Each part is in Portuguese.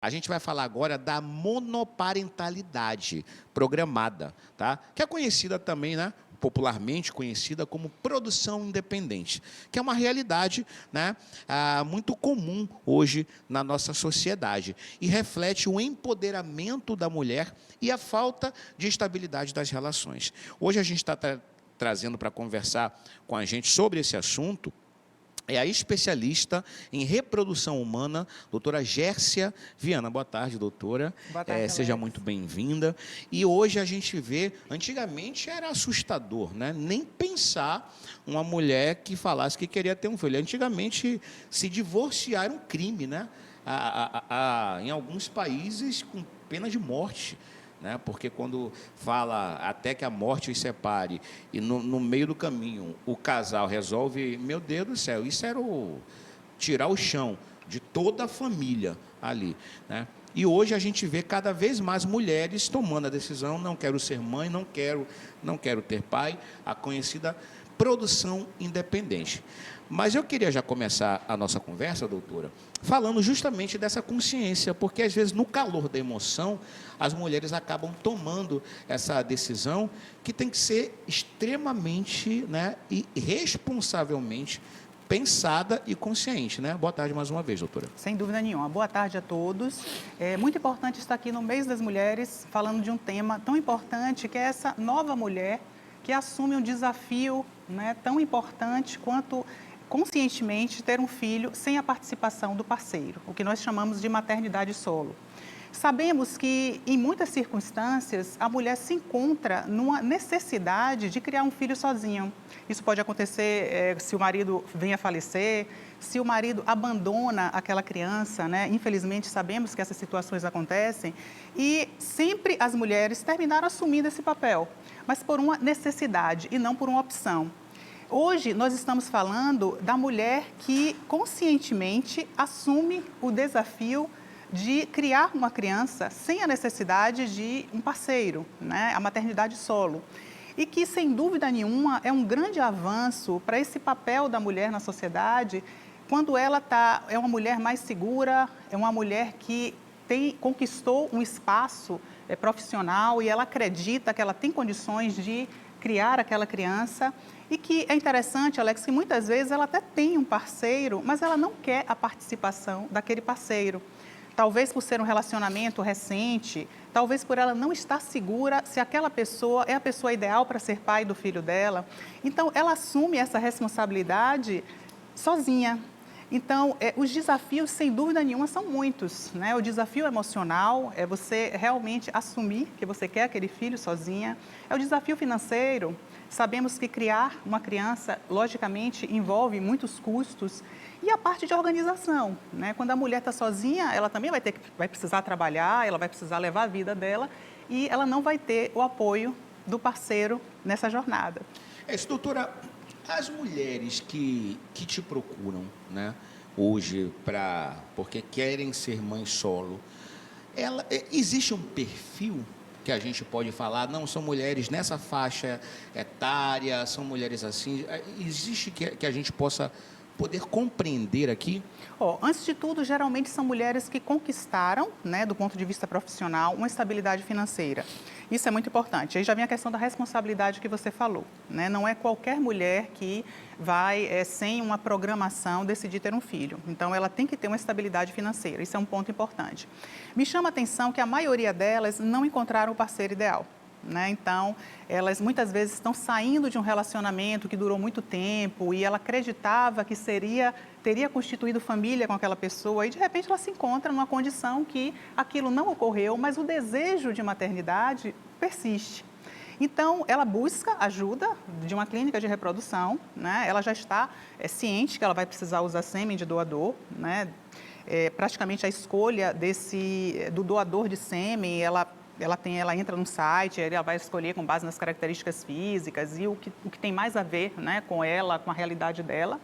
A gente vai falar agora da monoparentalidade programada, tá? Que é conhecida também, né? Popularmente conhecida como produção independente, que é uma realidade, né, muito comum hoje na nossa sociedade e reflete o empoderamento da mulher e a falta de estabilidade das relações. Hoje a gente está trazendo para conversar com a gente sobre esse assunto é a especialista em reprodução humana, doutora Gércia Viana. Boa tarde, doutora. Boa tarde, Seja Alex. muito bem-vinda. E hoje a gente vê, antigamente era assustador, né? Nem pensar uma mulher que falasse que queria ter um filho. Antigamente, se divorciar era um crime, né? Em alguns países, com pena de morte. Né? Porque quando fala até que a morte os separe e no meio do caminho o casal resolve, meu Deus do céu, isso era tirar o chão de toda a família ali, né? E hoje a gente vê cada vez mais mulheres tomando a decisão, não quero ser mãe, não quero ter pai, a conhecida produção independente. Mas eu queria já começar a nossa conversa, doutora, falando justamente dessa consciência, porque às vezes no calor da emoção, as mulheres acabam tomando essa decisão que tem que ser extremamente, né, e responsavelmente pensada e consciente, né? Boa tarde mais uma vez, doutora. Sem dúvida nenhuma. Boa tarde a todos. É muito importante estar aqui no mês das mulheres, falando de um tema tão importante, que é essa nova mulher que assume um desafio, né, tão importante quanto conscientemente ter um filho sem a participação do parceiro, o que nós chamamos de maternidade solo. Sabemos que, em muitas circunstâncias, a mulher se encontra numa necessidade de criar um filho sozinho. Isso pode acontecer se o marido vem a falecer, se o marido abandona aquela criança, né? Infelizmente, sabemos que essas situações acontecem e sempre as mulheres terminaram assumindo esse papel, mas por uma necessidade e não por uma opção. Hoje, nós estamos falando da mulher que conscientemente assume o desafio de criar uma criança sem a necessidade de um parceiro, né? A maternidade solo. E que, sem dúvida nenhuma, é um grande avanço para esse papel da mulher na sociedade, quando ela é uma mulher mais segura, é uma mulher que conquistou um espaço profissional e ela acredita que ela tem condições de criar aquela criança. E que é interessante, Alex, que muitas vezes ela até tem um parceiro, mas ela não quer a participação daquele parceiro. Talvez por ser um relacionamento recente, talvez por ela não estar segura se aquela pessoa é a pessoa ideal para ser pai do filho dela. Então, ela assume essa responsabilidade sozinha. Então, os desafios, sem dúvida nenhuma, são muitos, né? O desafio emocional é você realmente assumir que você quer aquele filho sozinha. É o desafio financeiro. Sabemos que criar uma criança, logicamente, envolve muitos custos. E a parte de organização, né? Quando a mulher está sozinha, ela também vai precisar trabalhar, ela vai precisar levar a vida dela e ela não vai ter o apoio do parceiro nessa jornada. É isso, doutora. As mulheres que te procuram, né, hoje, porque querem ser mãe solo, existe um perfil que a gente pode falar, não, são mulheres nessa faixa etária, são mulheres assim, existe que a gente possa poder compreender aqui? Antes de tudo, geralmente são mulheres que conquistaram, né, do ponto de vista profissional, uma estabilidade financeira. Isso é muito importante. Aí já vem a questão da responsabilidade que você falou, né? Não é qualquer mulher que vai, sem uma programação, decidir ter um filho. Então, ela tem que ter uma estabilidade financeira. Isso é um ponto importante. Me chama a atenção que a maioria delas não encontraram o parceiro ideal, né? Então, elas muitas vezes estão saindo de um relacionamento que durou muito tempo e ela acreditava que teria constituído família com aquela pessoa e, de repente, ela se encontra numa condição que aquilo não ocorreu, mas o desejo de maternidade persiste. Então, ela busca ajuda de uma clínica de reprodução, né? Ela já está ciente que ela vai precisar usar sêmen de doador, né? Praticamente a escolha do doador de sêmen, ela entra no site, ela vai escolher com base nas características físicas e o que tem mais a ver, né, com ela, com a realidade dela.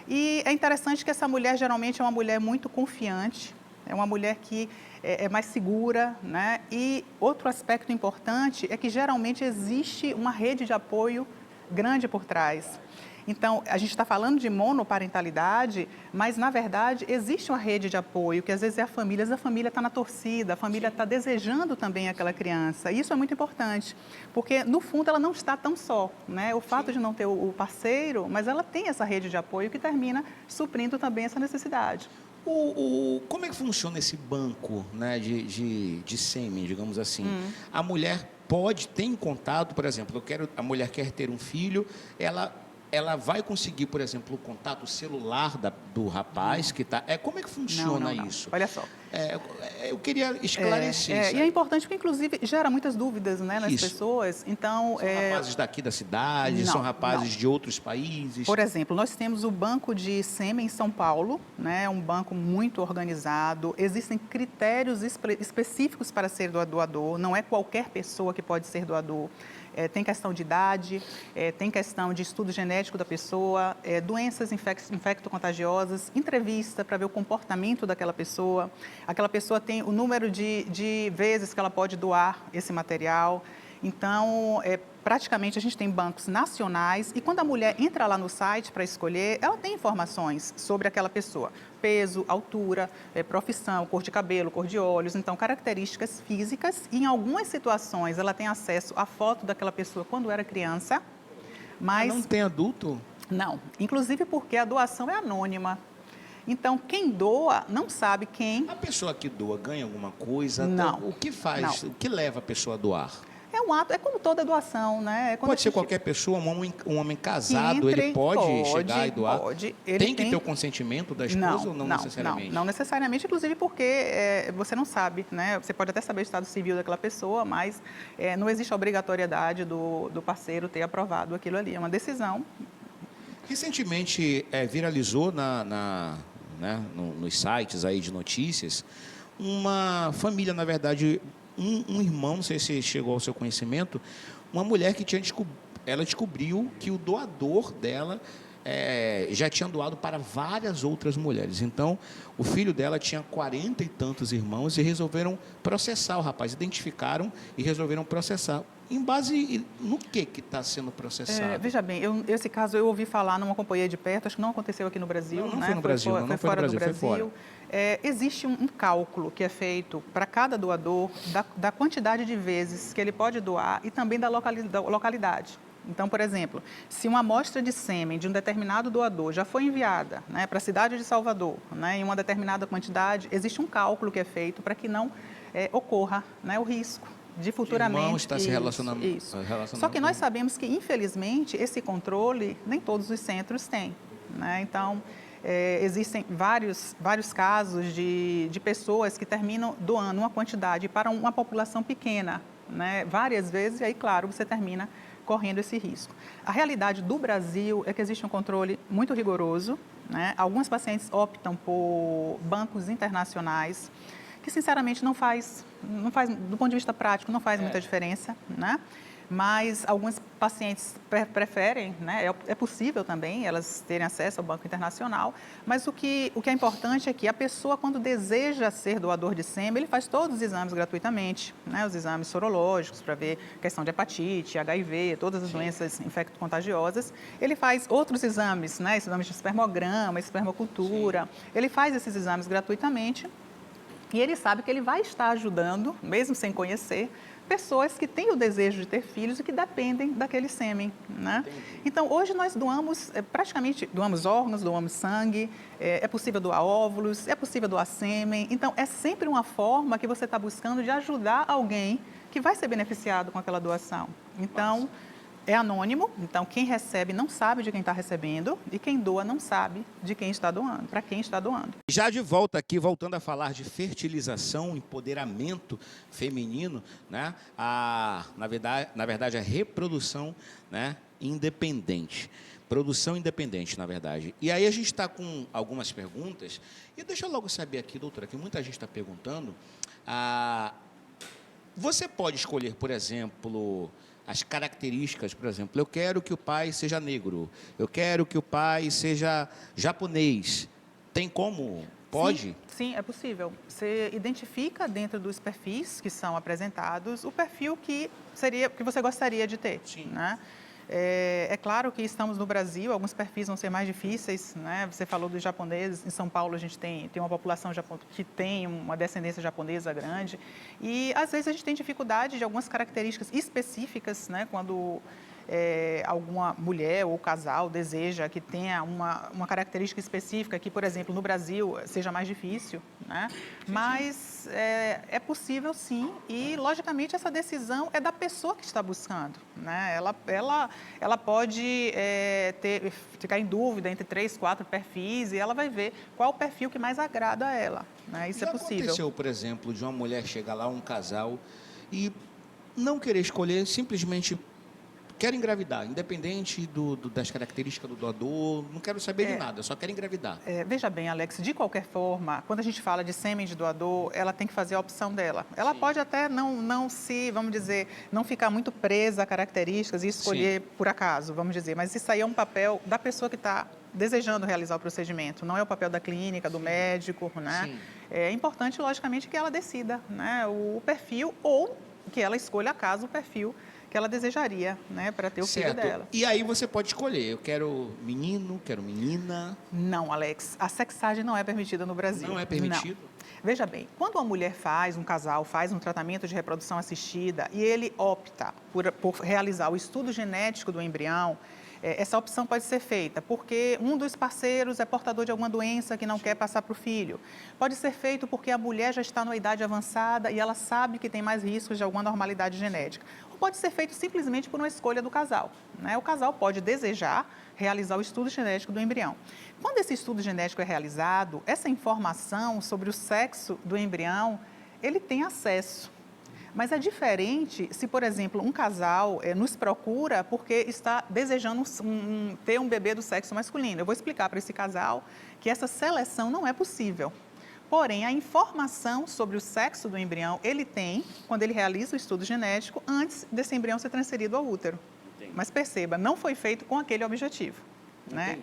E é interessante que essa mulher geralmente é uma mulher muito confiante, é uma mulher que é mais segura, né? E outro aspecto importante é que geralmente existe uma rede de apoio grande por trás. Então, a gente está falando de monoparentalidade, mas, na verdade, existe uma rede de apoio, que às vezes é a família está na torcida, a família está desejando também aquela criança. E isso é muito importante, porque, no fundo, ela não está tão só, né? O fato de não ter o parceiro, mas ela tem essa rede de apoio que termina suprindo também essa necessidade. Como é que funciona esse banco, né, de sêmen, digamos assim? A mulher pode ter em contato, por exemplo, a mulher quer ter um filho, ela vai conseguir, por exemplo, o contato celular do rapaz que está... Como é que funciona Não. isso? Olha só. Eu queria esclarecer isso. E é importante porque, inclusive, gera muitas dúvidas, né, nas Isso. pessoas. Então, São rapazes daqui da cidade, são rapazes de outros países? Por exemplo, nós temos o Banco de Sêmen em São Paulo, né, um banco muito organizado. Existem critérios específicos para ser doador, não é qualquer pessoa que pode ser doador. Tem questão de idade, tem questão de estudo genético da pessoa, doenças infecto-contagiosas, entrevista para ver o comportamento daquela pessoa. Aquela pessoa tem o número de vezes que ela pode doar esse material. Então, praticamente a gente tem bancos nacionais e quando a mulher entra lá no site para escolher, ela tem informações sobre aquela pessoa. Peso, altura, profissão, cor de cabelo, cor de olhos, então características físicas e em algumas situações ela tem acesso à foto daquela pessoa quando era criança, mas... Não tem adulto? Não, inclusive porque a doação é anônima. Então, quem doa não sabe quem... A pessoa que doa ganha alguma coisa? Não. O que faz? Não. O que leva a pessoa a doar? É um ato, é como toda doação, né? Pode ser qualquer pessoa, um homem casado, ele pode chegar e doar? Pode. Tem que ter o consentimento da esposa ou não necessariamente? Não necessariamente, inclusive porque você não sabe, né? Você pode até saber o estado civil daquela pessoa, mas não existe a obrigatoriedade do parceiro ter aprovado aquilo ali. É uma decisão. Recentemente viralizou nos sites aí de notícias uma família, na verdade, um irmão, não sei se chegou ao seu conhecimento, uma mulher que ela descobriu que o doador dela já tinha doado para várias outras mulheres. Então, o filho dela tinha 40 e tantos irmãos e resolveram processar o rapaz. Identificaram e resolveram processar. Em base no que está sendo processado? Veja bem, esse caso eu ouvi falar, não acompanhei de perto, acho que não aconteceu aqui no Brasil. Não, né? Foi no Brasil, foi fora do Brasil. Foi fora. Existe um cálculo que é feito para cada doador da quantidade de vezes que ele pode doar e também da localidade. Então, por exemplo, se uma amostra de sêmen de um determinado doador já foi enviada, né, para a cidade de Salvador, né, em uma determinada quantidade, existe um cálculo que é feito para que não ocorra, né, o risco de futuramente... O irmão está se relacionando. Isso. Só que nós sabemos que, infelizmente, esse controle nem todos os centros têm, né? Então, existem vários casos de pessoas que terminam doando uma quantidade para uma população pequena, né, várias vezes, e aí, claro, você termina correndo esse risco. A realidade do Brasil é que existe um controle muito rigoroso, né? Alguns pacientes optam por bancos internacionais, que sinceramente não faz, do ponto de vista prático, não faz muita diferença, né? Mas alguns pacientes preferem, né? É possível também elas terem acesso ao Banco Internacional, mas o que é importante é que a pessoa, quando deseja ser doador de sêmen, ele faz todos os exames gratuitamente, né? Os exames sorológicos para ver questão de hepatite, HIV, todas as doenças infecto-contagiosas. Ele faz outros exames, né? Exames de espermograma, espermocultura. Ele faz esses exames gratuitamente e ele sabe que ele vai estar ajudando, mesmo sem conhecer, pessoas que têm o desejo de ter filhos e que dependem daquele sêmen, né? Então, hoje nós doamos, praticamente, doamos órgãos, doamos sangue, é possível doar óvulos, é possível doar sêmen. Então, é sempre uma forma que você está buscando de ajudar alguém que vai ser beneficiado com aquela doação. Então, é anônimo, então quem recebe não sabe de quem está recebendo e quem doa não sabe de quem está doando, para quem está doando. Já de volta aqui, voltando a falar de fertilização, empoderamento feminino, né? Na verdade, a reprodução, né, independente. Produção independente, na verdade. E aí a gente está com algumas perguntas. E deixa eu logo saber aqui, doutora, que muita gente está perguntando. Você pode escolher, por exemplo, as características, por exemplo, eu quero que o pai seja negro, eu quero que o pai seja japonês. Tem como? Pode? Sim, é possível. Você identifica dentro dos perfis que são apresentados o perfil que você gostaria de ter. Sim. Né? É claro que estamos no Brasil, alguns perfis vão ser mais difíceis, né? Você falou dos japoneses, em São Paulo a gente tem uma população que tem uma descendência japonesa grande e às vezes a gente tem dificuldade de algumas características específicas, né? Quando alguma mulher ou casal deseja que tenha uma característica específica que, por exemplo, no Brasil seja mais difícil, né? Mas é possível sim e, logicamente, essa decisão é da pessoa que está buscando, né? Ela pode ficar em dúvida entre 3, 4 perfis e ela vai ver qual o perfil que mais agrada a ela, né? Isso Já é possível. aconteceu, por exemplo, de uma mulher chegar lá, um casal, e não querer escolher, simplesmente quero engravidar, independente das características do doador, não quero saber de nada, só quero engravidar. Veja bem, Alex, de qualquer forma, quando a gente fala de sêmen de doador, ela tem que fazer a opção dela. Ela pode até não se, vamos dizer, não ficar muito presa a características e escolher por acaso, vamos dizer, mas isso aí é um papel da pessoa que está desejando realizar o procedimento, não é o papel da clínica, do médico, né? Sim. É importante, logicamente, que ela decida, né, o perfil ou que ela escolha, acaso, o perfil que ela desejaria, né, para ter o filho dela. E aí você pode escolher, eu quero menino, quero menina. Não, Alex, a sexagem não é permitida no Brasil. Não é permitido? Não. Veja bem, quando uma mulher um casal faz um tratamento de reprodução assistida e ele opta por realizar o estudo genético do embrião, essa opção pode ser feita porque um dos parceiros é portador de alguma doença que não quer passar para o filho. Pode ser feito porque a mulher já está numa idade avançada e ela sabe que tem mais riscos de alguma normalidade genética. Ou pode ser feito simplesmente por uma escolha do casal, né? O casal pode desejar realizar o estudo genético do embrião. Quando esse estudo genético é realizado, essa informação sobre o sexo do embrião, ele tem acesso. Mas é diferente se, por exemplo, um casal nos procura porque está desejando ter um bebê do sexo masculino. Eu vou explicar para esse casal que essa seleção não é possível. Porém, a informação sobre o sexo do embrião, ele tem quando ele realiza o estudo genético antes desse embrião ser transferido ao útero. Entendi. Mas perceba, não foi feito com aquele objetivo. Né?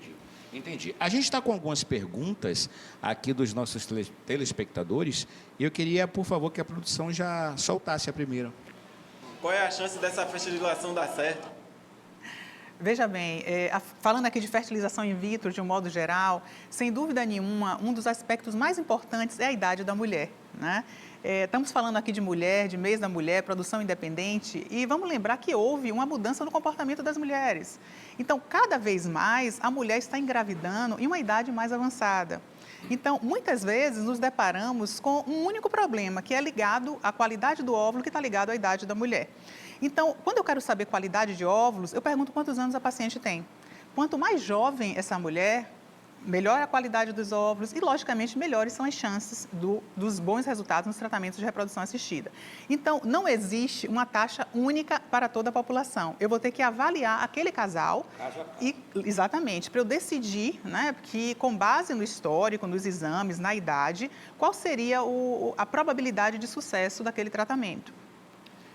Entendi. A gente está com algumas perguntas aqui dos nossos telespectadores e eu queria, por favor, que a produção já soltasse a primeira. Qual é a chance dessa fertilização dar certo? Veja bem, falando aqui de fertilização in vitro de um modo geral, sem dúvida nenhuma, um dos aspectos mais importantes é a idade da mulher, né? Estamos falando aqui de mulher, de mês da mulher, produção independente, e vamos lembrar que houve uma mudança no comportamento das mulheres. Então, cada vez mais, a mulher está engravidando em uma idade mais avançada. Então, muitas vezes, nos deparamos com um único problema, que é ligado à qualidade do óvulo, que está ligado à idade da mulher. Então, quando eu quero saber qualidade de óvulos, eu pergunto quantos anos a paciente tem. Quanto mais jovem essa mulher, melhor a qualidade dos óvulos e, logicamente, melhores são as chances dos bons resultados nos tratamentos de reprodução assistida. Então, não existe uma taxa única para toda a população. Eu vou ter que avaliar aquele casal, exatamente, para eu decidir, né, que com base no histórico, nos exames, na idade, qual seria a probabilidade de sucesso daquele tratamento.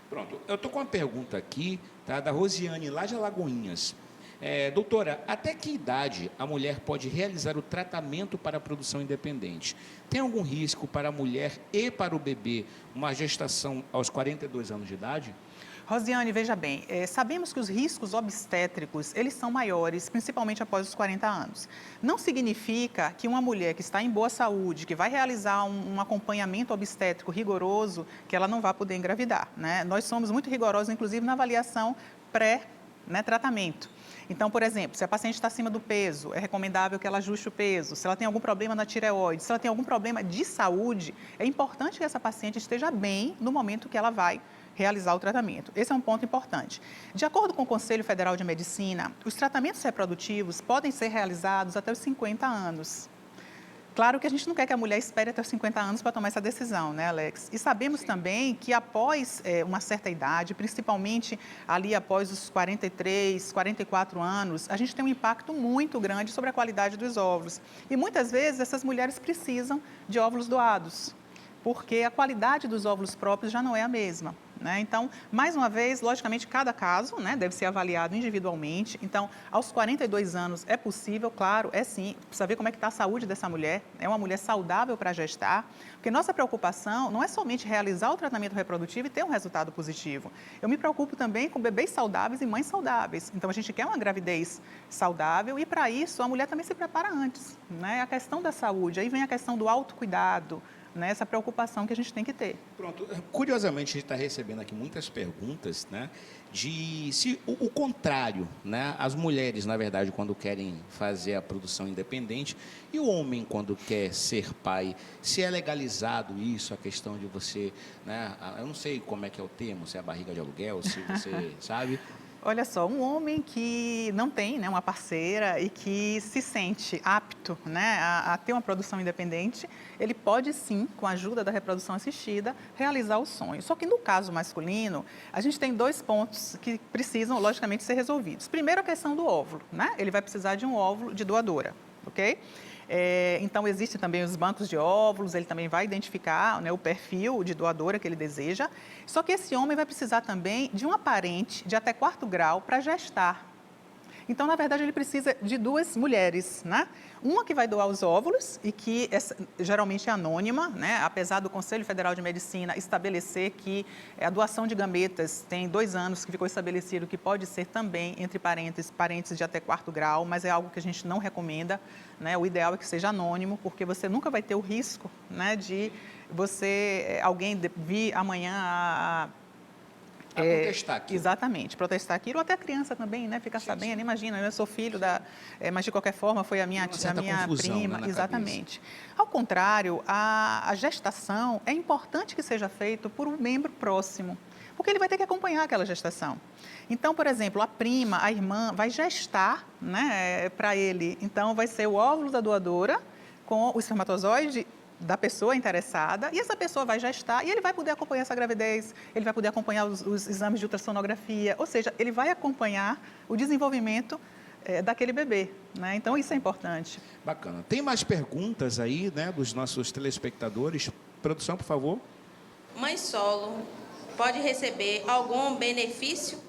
Pronto, eu estou com uma pergunta aqui, tá, da Rosiane, lá de Alagoinhas. Doutora, até que idade a mulher pode realizar o tratamento para a produção independente? Tem algum risco para a mulher e para o bebê uma gestação aos 42 anos de idade? Rosiane, veja bem, sabemos que os riscos obstétricos, eles são maiores, principalmente após os 40 anos. Não significa que uma mulher que está em boa saúde, que vai realizar um acompanhamento obstétrico rigoroso, que ela não vai poder engravidar, né? Nós somos muito rigorosos, inclusive, na avaliação pré-tratamento. Então, por exemplo, se a paciente está acima do peso, é recomendável que ela ajuste o peso. Se ela tem algum problema na tireoide, se ela tem algum problema de saúde, é importante que essa paciente esteja bem no momento que ela vai realizar o tratamento. Esse é um ponto importante. De acordo com o Conselho Federal de Medicina, os tratamentos reprodutivos podem ser realizados até os 50 anos. Claro que a gente não quer que a mulher espere até os 50 anos para tomar essa decisão, né, Alex? E sabemos também que após uma certa idade, principalmente ali após os 43, 44 anos, a gente tem um impacto muito grande sobre a qualidade dos óvulos. E muitas vezes essas mulheres precisam de óvulos doados, porque a qualidade dos óvulos próprios já não é a mesma. né? Então, mais uma vez, logicamente, cada caso, né, deve ser avaliado individualmente. Então, aos 42 anos é possível, claro, é sim, precisa ver como é que está a saúde dessa mulher. É uma mulher saudável para gestar, porque nossa preocupação não é somente realizar o tratamento reprodutivo e ter um resultado positivo. Eu me preocupo também com bebês saudáveis e mães saudáveis. Então, a gente quer uma gravidez saudável e, para isso, a mulher também se prepara antes, né? A questão da saúde, aí vem a questão do autocuidado, né, essa preocupação que a gente tem que ter. Pronto. Curiosamente, a gente está recebendo aqui muitas perguntas, né, de se o contrário, né, as mulheres, na verdade, quando querem fazer a produção independente e o homem, quando quer ser pai, se é legalizado isso, a questão de você, né, eu não sei como é que é o termo, se é a barriga de aluguel, se você sabe. Olha só, um homem que não tem, né, uma parceira e que se sente apto, né, a ter uma produção independente, ele pode sim, com a ajuda da reprodução assistida, realizar o sonho. Só que no caso masculino, a gente tem 2 pontos que precisam, logicamente, ser resolvidos. Primeiro, a questão do óvulo, né? Ele vai precisar de um óvulo de doadora, ok? Então, existem também os bancos de óvulos, ele também vai identificar, né, o perfil de doadora que ele deseja. Só que esse homem vai precisar também de uma parente de até 4º grau para gestar. Então, na verdade, ele precisa de 2 mulheres, né? Uma que vai doar os óvulos e que geralmente é anônima, né? Apesar do Conselho Federal de Medicina estabelecer que a doação de gametas tem 2 anos que ficou estabelecido que pode ser também entre parentes de até 4º grau, mas é algo que a gente não recomenda, né? O ideal é que seja anônimo, porque você nunca vai ter o risco, né, de alguém vir amanhã a protestar aquilo. Exatamente, protestar aquilo, ou até a criança também, né? Fica sabendo, sim. Imagina, eu sou filho mas de qualquer forma foi a minha confusão, prima, né, exatamente. Cabeça. Ao contrário, a gestação é importante que seja feita por um membro próximo, porque ele vai ter que acompanhar aquela gestação. Então, por exemplo, a prima, a irmã vai gestar, né, para ele. Então, vai ser o óvulo da doadora com o espermatozoide da pessoa interessada, e essa pessoa vai gestar e ele vai poder acompanhar essa gravidez, ele vai poder acompanhar os exames de ultrassonografia, ou seja, ele vai acompanhar o desenvolvimento daquele bebê, né? Então, isso é importante. Bacana. Tem mais perguntas aí, né, dos nossos telespectadores? Produção, por favor. Mãe solo pode receber algum benefício?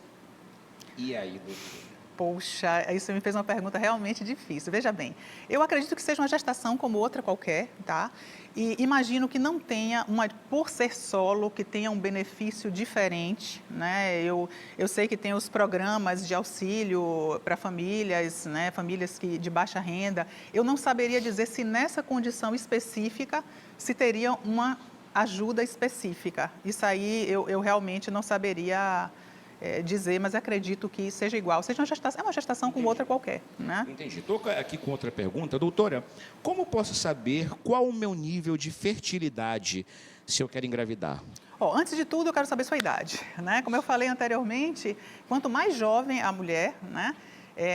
E aí, doutor? Poxa, isso me fez uma pergunta realmente difícil. Veja bem, eu acredito que seja uma gestação como outra qualquer, tá? E imagino que não tenha, por ser solo, que tenha um benefício diferente, né? Eu sei que tem os programas de auxílio para famílias, né? Famílias de baixa renda. Eu não saberia dizer se nessa condição específica se teria uma ajuda específica. Isso aí eu realmente não saberia dizer, mas acredito que seja igual. Seja é uma gestação como outra qualquer, né? Entendi. Estou aqui com outra pergunta. Doutora, como posso saber qual o meu nível de fertilidade se eu quero engravidar? Antes de tudo, eu quero saber sua idade, né? Como eu falei anteriormente, quanto mais jovem a mulher, né,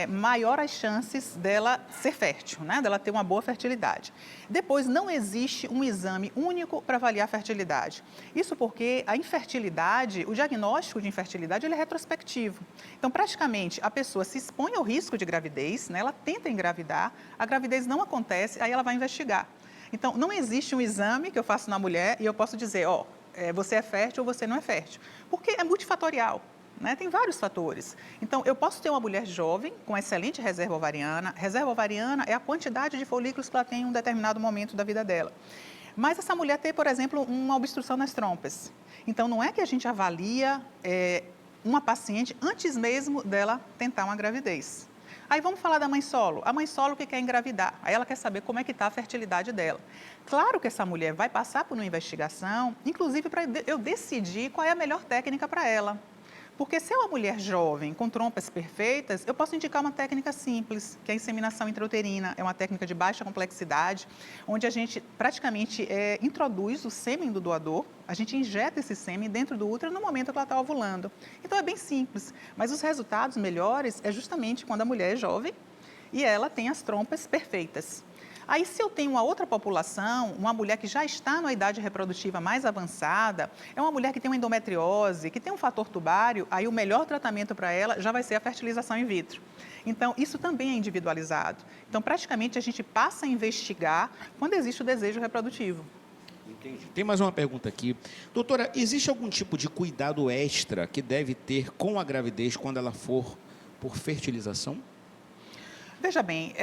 maior as chances dela ser fértil, né? Dela ter uma boa fertilidade. Depois, não existe um exame único para avaliar a fertilidade. Isso porque a infertilidade, o diagnóstico de infertilidade, ele é retrospectivo. Então, praticamente, a pessoa se expõe ao risco de gravidez, né? Ela tenta engravidar, a gravidez não acontece, aí ela vai investigar. Então, não existe um exame que eu faço na mulher e eu posso dizer, você é fértil ou você não é fértil. Porque é multifatorial. Né? Tem vários fatores. Então, eu posso ter uma mulher jovem com excelente reserva ovariana. Reserva ovariana é a quantidade de folículos que ela tem em um determinado momento da vida dela. Mas essa mulher tem, por exemplo, uma obstrução nas trompas. Então, não é que a gente avalia uma paciente antes mesmo dela tentar uma gravidez. Aí vamos falar da mãe solo. A mãe solo que quer engravidar, aí ela quer saber como é que está a fertilidade dela. Claro que essa mulher vai passar por uma investigação, inclusive para eu decidir qual é a melhor técnica para ela. Porque se é uma mulher jovem, com trompas perfeitas, eu posso indicar uma técnica simples, que é a inseminação intrauterina. É uma técnica de baixa complexidade, onde a gente praticamente introduz o sêmen do doador, a gente injeta esse sêmen dentro do útero no momento que ela está ovulando. Então, é bem simples, mas os resultados melhores é justamente quando a mulher é jovem e ela tem as trompas perfeitas. Aí, se eu tenho uma outra população, uma mulher que já está na idade reprodutiva mais avançada, é uma mulher que tem uma endometriose, que tem um fator tubário, aí o melhor tratamento para ela já vai ser a fertilização in vitro. Então, isso também é individualizado. Então, praticamente, a gente passa a investigar quando existe o desejo reprodutivo. Entendi. Tem mais uma pergunta aqui. Doutora, existe algum tipo de cuidado extra que deve ter com a gravidez quando ela for por fertilização? Veja bem,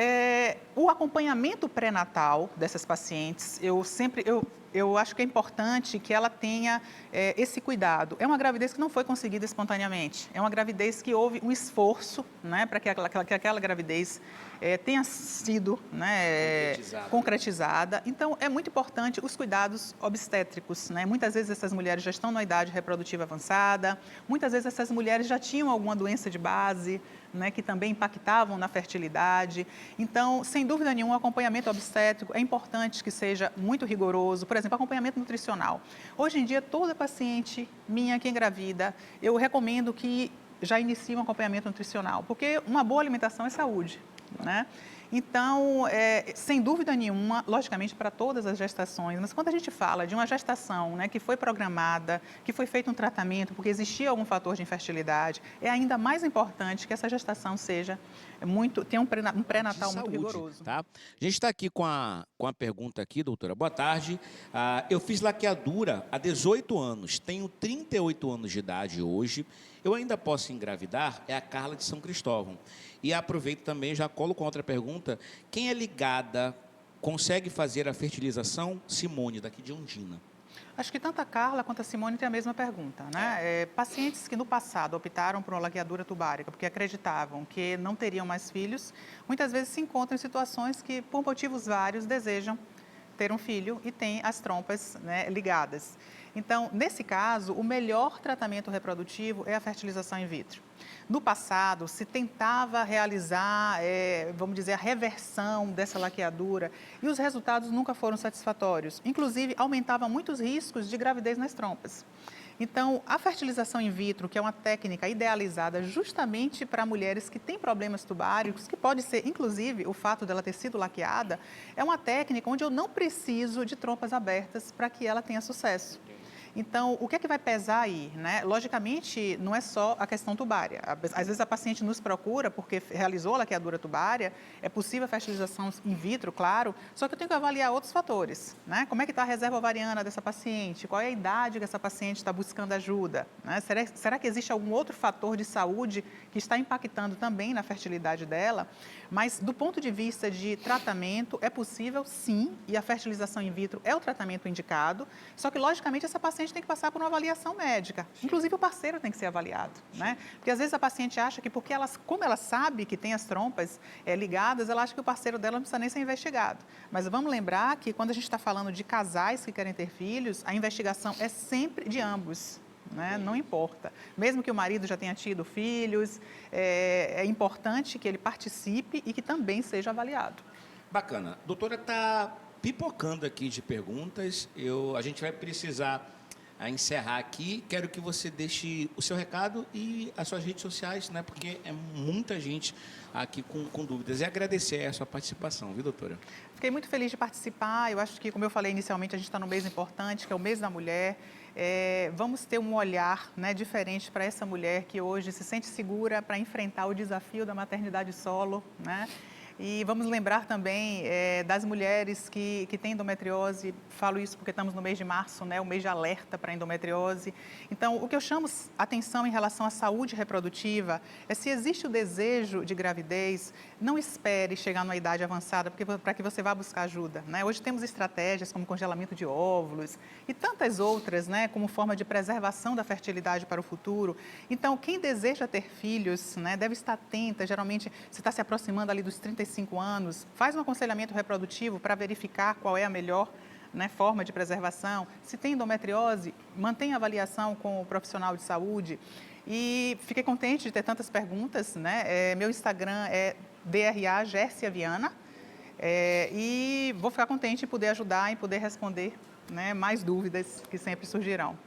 o acompanhamento pré-natal dessas pacientes, eu acho que é importante que ela tenha esse cuidado. É uma gravidez que não foi conseguida espontaneamente, é uma gravidez que houve um esforço, né, para que aquela gravidez tenha sido, né, concretizada. Então, é muito importante os cuidados obstétricos, né? Muitas vezes essas mulheres já estão na idade reprodutiva avançada, muitas vezes essas mulheres já tinham alguma doença de base, né, que também impactavam na fertilidade. Então, sem dúvida nenhuma, o acompanhamento obstétrico é importante que seja muito rigoroso. Por exemplo, acompanhamento nutricional. Hoje em dia, toda paciente minha que engravida, eu recomendo que já inicie um acompanhamento nutricional, porque uma boa alimentação é saúde, né? Então, sem dúvida nenhuma, logicamente para todas as gestações, mas quando a gente fala de uma gestação, né, que foi programada, que foi feito um tratamento porque existia algum fator de infertilidade, é ainda mais importante que essa gestação tenha um pré-natal muito rigoroso. Tá? A gente está aqui com a pergunta aqui, doutora. Boa tarde. Eu fiz laqueadura há 18 anos, tenho 38 anos de idade hoje. Eu ainda posso engravidar? É a Carla de São Cristóvão. E aproveito também, já colo com outra pergunta. Quem é ligada, consegue fazer a fertilização? Simone, daqui de Ondina. Acho que tanto a Carla quanto a Simone têm a mesma pergunta, né? Pacientes que no passado optaram por uma laqueadura tubárica porque acreditavam que não teriam mais filhos, muitas vezes se encontram em situações que, por motivos vários, desejam ter um filho e têm as trompas, né, ligadas. Então, nesse caso, o melhor tratamento reprodutivo é a fertilização in vitro. No passado, se tentava realizar, vamos dizer, a reversão dessa laqueadura e os resultados nunca foram satisfatórios. Inclusive, aumentava muito os riscos de gravidez nas trompas. Então, a fertilização in vitro, que é uma técnica idealizada justamente para mulheres que têm problemas tubáricos, que pode ser, inclusive, o fato dela ter sido laqueada, é uma técnica onde eu não preciso de trompas abertas para que ela tenha sucesso. Então, o que é que vai pesar aí, né? Logicamente, não é só a questão tubária. Às vezes a paciente nos procura porque realizou a laqueadura tubária, é possível a fertilização in vitro, claro, só que eu tenho que avaliar outros fatores, né? Como é que está a reserva ovariana dessa paciente? Qual é a idade que essa paciente está buscando ajuda? Né? Será que existe algum outro fator de saúde que está impactando também na fertilidade dela? Mas, do ponto de vista de tratamento, é possível, sim, e a fertilização in vitro é o tratamento indicado, só que, logicamente, essa paciente tem que passar por uma avaliação médica. Inclusive, o parceiro tem que ser avaliado, né? Porque, às vezes, a paciente acha que, como ela sabe que tem as trompas ligadas, ela acha que o parceiro dela não precisa nem ser investigado. Mas vamos lembrar que, quando a gente está falando de casais que querem ter filhos, a investigação é sempre de ambos. Né? Não importa. Mesmo que o marido já tenha tido filhos, é importante que ele participe e que também seja avaliado. Bacana. Doutora, está pipocando aqui de perguntas. A gente vai precisar encerrar aqui. Quero que você deixe o seu recado e as suas redes sociais, né? Porque é muita gente aqui com dúvidas. E agradecer a sua participação, viu, doutora? Fiquei muito feliz de participar. Eu acho que, como eu falei inicialmente, a gente está no mês importante, que é o mês da mulher. Vamos ter um olhar, né, diferente para essa mulher que hoje se sente segura para enfrentar o desafio da maternidade solo, né? E vamos lembrar também das mulheres que têm endometriose. Falo isso porque estamos no mês de março, né, o mês de alerta para a endometriose. Então, o que eu chamo atenção em relação à saúde reprodutiva é se existe o desejo de gravidez, não espere chegar numa idade avançada para que você vá buscar ajuda, né? Hoje temos estratégias como congelamento de óvulos e tantas outras, né, como forma de preservação da fertilidade para o futuro. Então, quem deseja ter filhos, né, deve estar atenta. Geralmente, se está se aproximando ali dos 35 anos, faz um aconselhamento reprodutivo para verificar qual é a melhor, né, forma de preservação. Se tem endometriose, mantenha a avaliação com o profissional de saúde. E fiquei contente de ter tantas perguntas, né? Meu Instagram é DRA Gércia Viana. E vou ficar contente em poder ajudar, em poder responder, né, mais dúvidas que sempre surgirão.